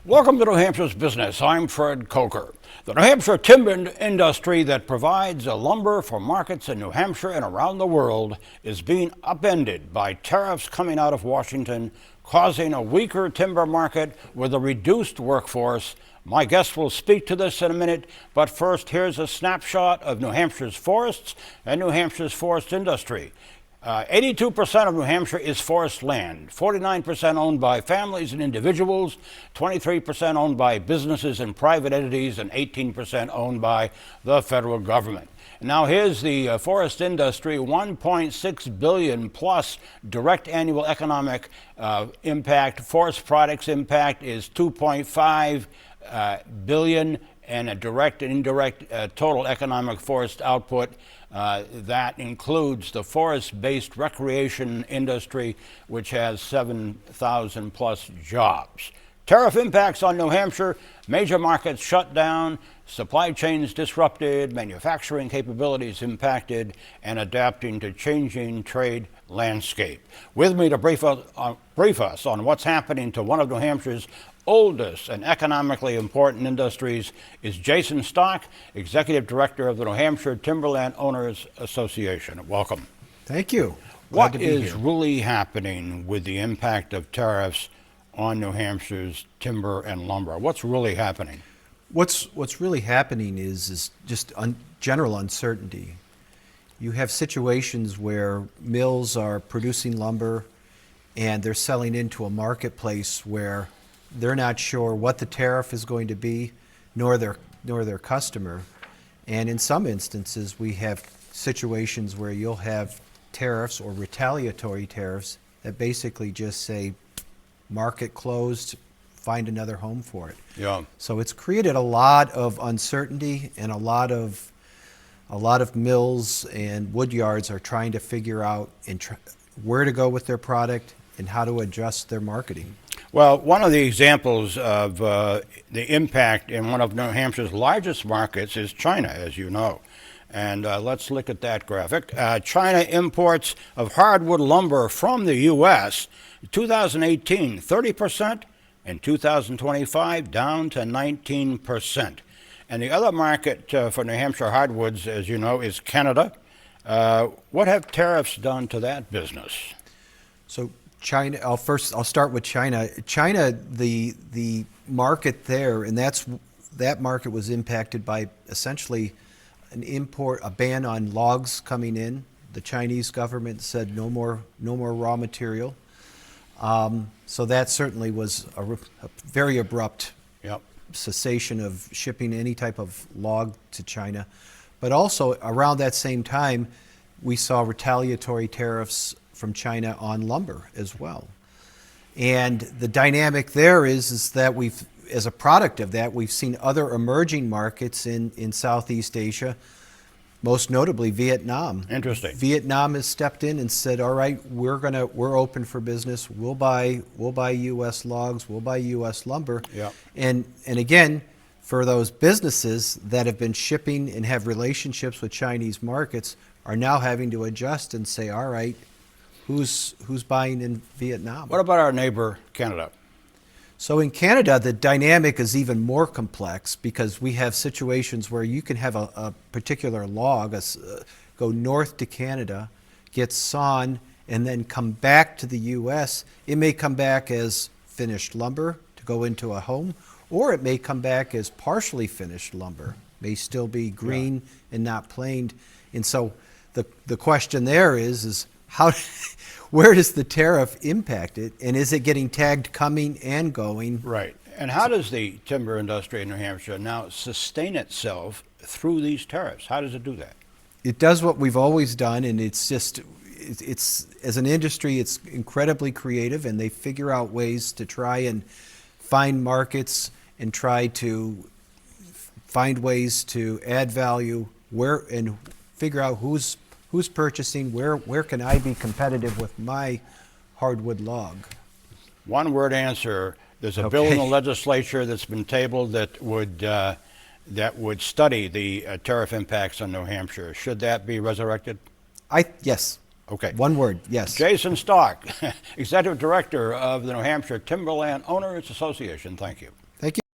Welcome to New Hampshire's Business. I'm Fred Coker. The New Hampshire timber industry that provides lumber for markets in New Hampshire and around the world is being upended by tariffs coming out of Washington, causing a weaker timber market with a reduced workforce. My guest will speak to this in a minute, but first, here's a snapshot of New Hampshire's forests and New Hampshire's forest industry. 82% of New Hampshire is forest land, 49% owned by families and individuals, 23% owned by businesses and private entities, and 18% owned by the federal government. Now here's the forest industry, 1.6 billion plus direct annual economic impact. Forest products impact is 2.5 billion, and a direct and indirect total economic forest output. That includes the forest-based recreation industry, which has 7,000 plus jobs. Tariff impacts on New Hampshire: major markets shut down, supply chains disrupted, manufacturing capabilities impacted, and adapting to changing trade landscape. With me to brief us on what's happening to one of New Hampshire's oldest and economically important industries is Jason Stock, Executive Director of the New Hampshire Timberland Owners Association. Welcome. Thank you. What is really happening with the impact of tariffs on New Hampshire's timber and lumber? What's really happening? What's really happening is just general uncertainty. You have situations where mills are producing lumber and they're selling into a marketplace where they're not sure what the tariff is going to be, nor their customer. And in some instances, we have situations where you'll have tariffs or retaliatory tariffs that basically just say, market closed, find another home for it. Yeah. So it's created a lot of uncertainty, and a lot of mills and wood yards are trying to figure out where to go with their product and how to adjust their marketing. Well, one of the examples of the impact in one of New Hampshire's largest markets is China, as you know. And let's look at that graphic. China imports of hardwood lumber from the U.S. 2018, 30%, and 2025, down to 19%. And the other market for New Hampshire hardwoods, as you know, is Canada. What have tariffs done to that business? So China, I'll start with China. China, the market there, and that market was impacted by essentially a ban on logs coming in. The Chinese government said no more raw material. So that certainly was a very abrupt cessation of shipping any type of log to China. But also around that same time, we saw retaliatory tariffs from China on lumber as well. And the dynamic there is that as a product of that, we've seen other emerging markets in Southeast Asia, most notably Vietnam. Interesting. Vietnam has stepped in and said, all right, we're open for business. We'll buy U.S. logs, we'll buy U.S. lumber. Yeah. And again, for those businesses that have been shipping and have relationships with Chinese markets are now having to adjust and say, all right, who's buying in Vietnam? What about our neighbor, Canada? So in Canada, the dynamic is even more complex because we have situations where you can have a particular log go north to Canada, get sawn, and then come back to the U.S. It may come back as finished lumber to go into a home, or it may come back as partially finished lumber. May still be green and not planed. And so the question there is how, where does the tariff impact it, and is it getting tagged coming and going? Right. And how does the timber industry in New Hampshire now sustain itself through these tariffs? How does it do that? It does what we've always done, and it's as an industry, it's incredibly creative, and they figure out ways to try and find markets and try to find ways to add value and figure out who's purchasing, where can I be competitive with my hardwood log? One word answer. There's a bill in the legislature that's been tabled that would study the tariff impacts on New Hampshire. Should that be resurrected? Yes. Okay. One word, yes. Jason Stock, Executive Director of the New Hampshire Timberland Owners Association. Thank you. Thank you.